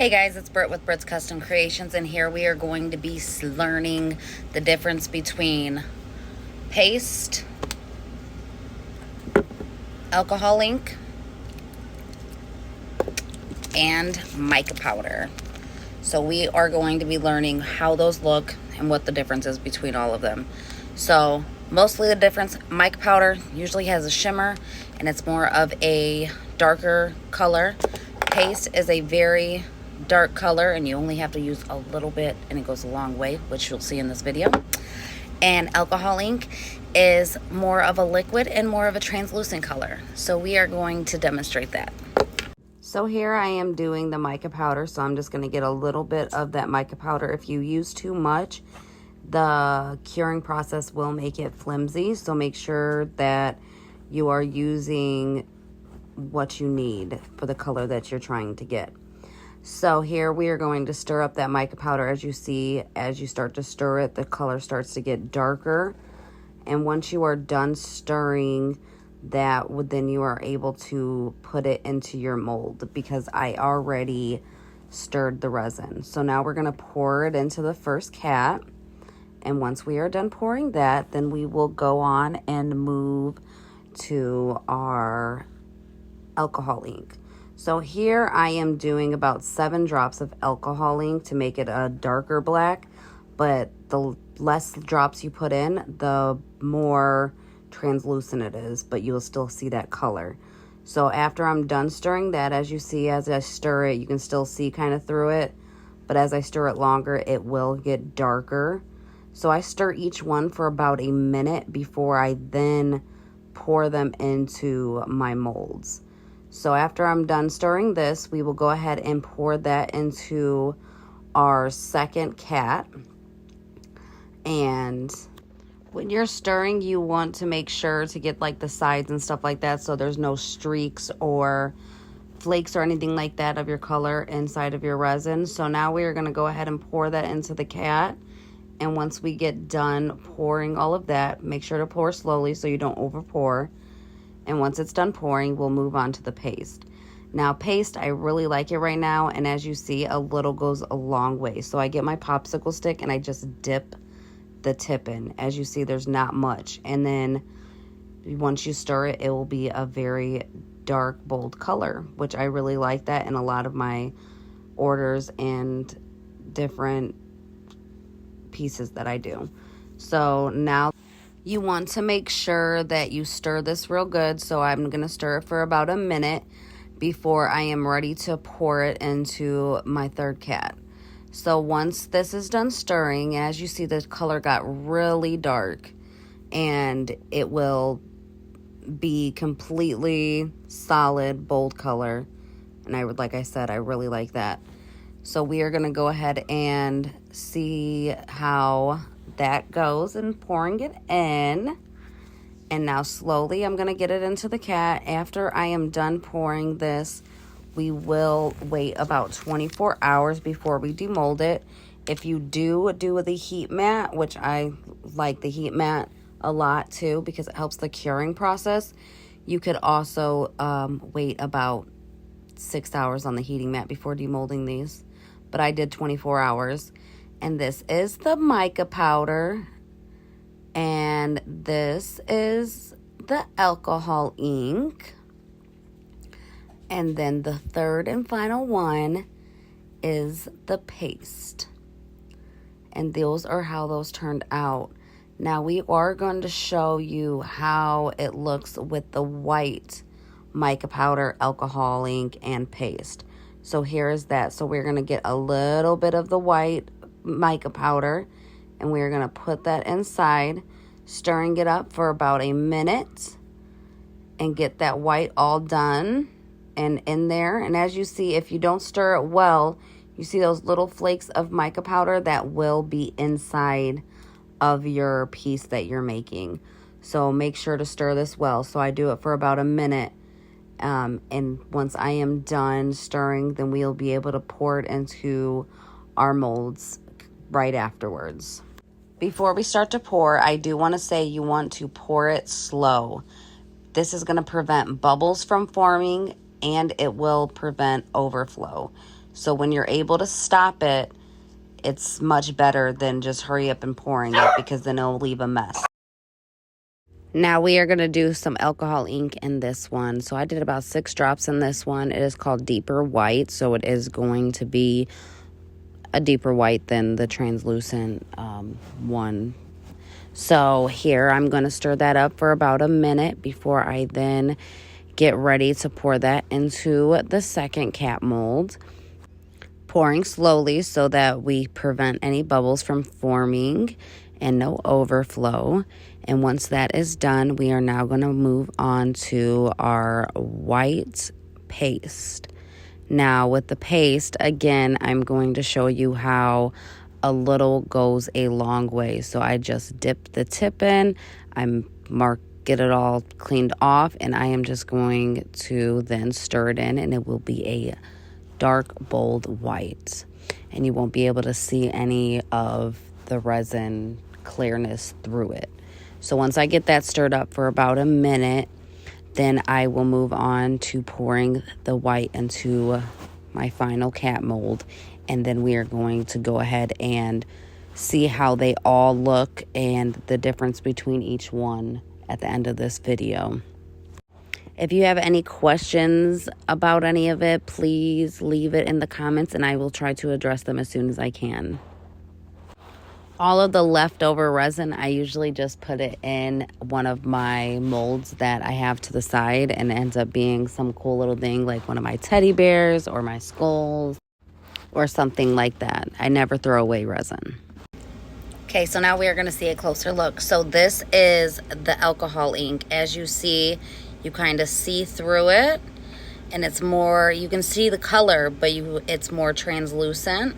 Hey guys, it's Britt with Britt's Custom Creations, and here we are going to be learning the difference between paste, alcohol ink, and mica powder. So we are going to be learning how those look and what the difference is between all of them. So mostly the difference, mica powder usually has a shimmer and it's more of a darker color. Paste is a very dark color and you only have to use a little bit and it goes a long way, which you'll see in this video. And alcohol ink is more of a liquid and more of a translucent color. So we are going to demonstrate that. So here I am doing the mica powder, so I'm just going to get a little bit of that mica powder. If you use too much, the curing process will make it flimsy, so make sure that you are using what you need for the color that you're trying to get. So here we are going to stir up that mica powder. As you see, as you start to stir it, the color starts to get darker. And once you are done stirring that, then you are able to put it into your mold, because I already stirred the resin. So now we're going to pour it into the first cat. And once we are done pouring that, then we will go on and move to our alcohol ink. So here I am doing about 7 drops of alcohol ink to make it a darker black, but the less drops you put in, the more translucent it is, but you'll still see that color. So after I'm done stirring that, as you see, as I stir it, you can still see kind of through it, but as I stir it longer, it will get darker. So I stir each one for about a minute before I then pour them into my molds. So after I'm done stirring this, we will go ahead and pour that into our second cat. And when you're stirring, you want to make sure to get like the sides and stuff like that, so there's no streaks or flakes or anything like that of your color inside of your resin. So now we are going to go ahead and pour that into the cat. And once we get done pouring all of that, make sure to pour slowly so you don't over pour. And once it's done pouring, we'll move on to the paste. Now paste, I really like it right now, and as you see, a little goes a long way. So I get my popsicle stick and I just dip the tip in. As you see, there's not much, and then once you stir it, it will be a very dark, bold color, which I really like that in a lot of my orders and different pieces that I do. So now you want to make sure that you stir this real good. So I'm going to stir it for about a minute before I am ready to pour it into my third cat. So once this is done stirring, as you see, the color got really dark and it will be completely solid, bold color. And like I said, I really like that. So we are going to go ahead and see how that goes and pouring it in. And now slowly I'm going to get it into the cat. After I am done pouring this, we will wait about 24 hours before we demold it. If you do the heat mat, which I like the heat mat a lot too because it helps the curing process, you could also wait about 6 hours on the heating mat before demolding these. But I did 24 hours. And this is the mica powder. And this is the alcohol ink. And then the third and final one is the paste. And those are how those turned out. Now we are going to show you how it looks with the white mica powder, alcohol ink, and paste. So here is that. So we're going to get a little bit of the white mica powder and we're going to put that inside, stirring it up for about a minute and get that white all done and in there. And as you see, if you don't stir it well, you see those little flakes of mica powder that will be inside of your piece that you're making. So make sure to stir this well. So I do it for about a minute. And once I am done stirring, then we'll be able to pour it into our molds right afterwards. Before we start to pour, I do want to say you want to pour it slow. This is going to prevent bubbles from forming and it will prevent overflow. So when you're able to stop it, it's much better than just hurry up and pouring it, because then it'll leave a mess. Now we are going to do some alcohol ink in this one. So I did about 6 drops in this one. It is called Deeper White, so it is going to be a deeper white than the translucent one. So here I'm going to stir that up for about a minute before I then get ready to pour that into the second cap mold. Pouring slowly so that we prevent any bubbles from forming and no overflow. And once that is done, we are now going to move on to our white paste. Now with the paste, again, I'm going to show you how a little goes a long way. So I just dip the tip in, get it all cleaned off, and I am just going to then stir it in, and it will be a dark, bold white. And you won't be able to see any of the resin clearness through it. So once I get that stirred up for about a minute, then I will move on to pouring the white into my final cap mold. And then we are going to go ahead and see how they all look and the difference between each one at the end of this video. If you have any questions about any of it, please leave it in the comments and I will try to address them as soon as I can. All of the leftover resin, I usually just put it in one of my molds that I have to the side, and it ends up being some cool little thing like one of my teddy bears or my skulls or something like that. I never throw away resin. Okay, so now we are going to see a closer look. So this is the alcohol ink. As you see, you kind of see through it, and it's more, you can see the color, but it's more translucent.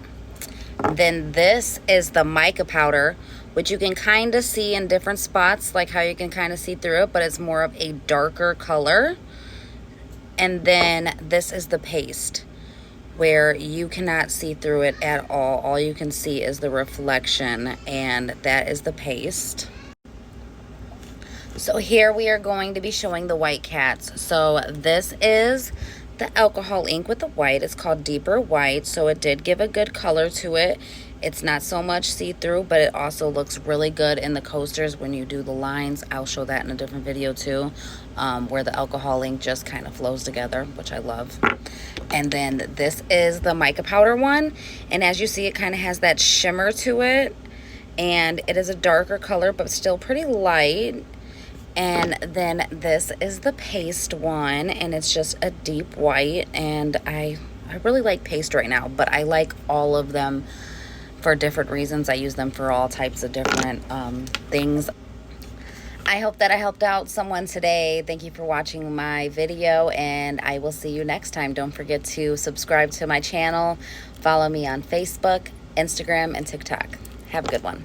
Then this is the mica powder, which you can kind of see in different spots, like how you can kind of see through it, but it's more of a darker color. And then this is the paste, where you cannot see through it at all. All you can see is the reflection, and that is the paste. So here we are going to be showing the white cats. So this is the alcohol ink with the white. It's called Deeper White, so it did give a good color to it. It's not so much see-through, but it also looks really good in the coasters when you do the lines. I'll show that in a different video too, where the alcohol ink just kind of flows together, which I love. And then this is the mica powder one, and as you see, it kind of has that shimmer to it, and it is a darker color but still pretty light. And then this is the paste one, and it's just a deep white, and I really like paste right now, but I like all of them for different reasons. I use them for all types of different things. I hope that I helped out someone today. Thank you for watching my video, and I will see you next time. Don't forget to subscribe to my channel. Follow me on Facebook, Instagram, and TikTok. Have a good one.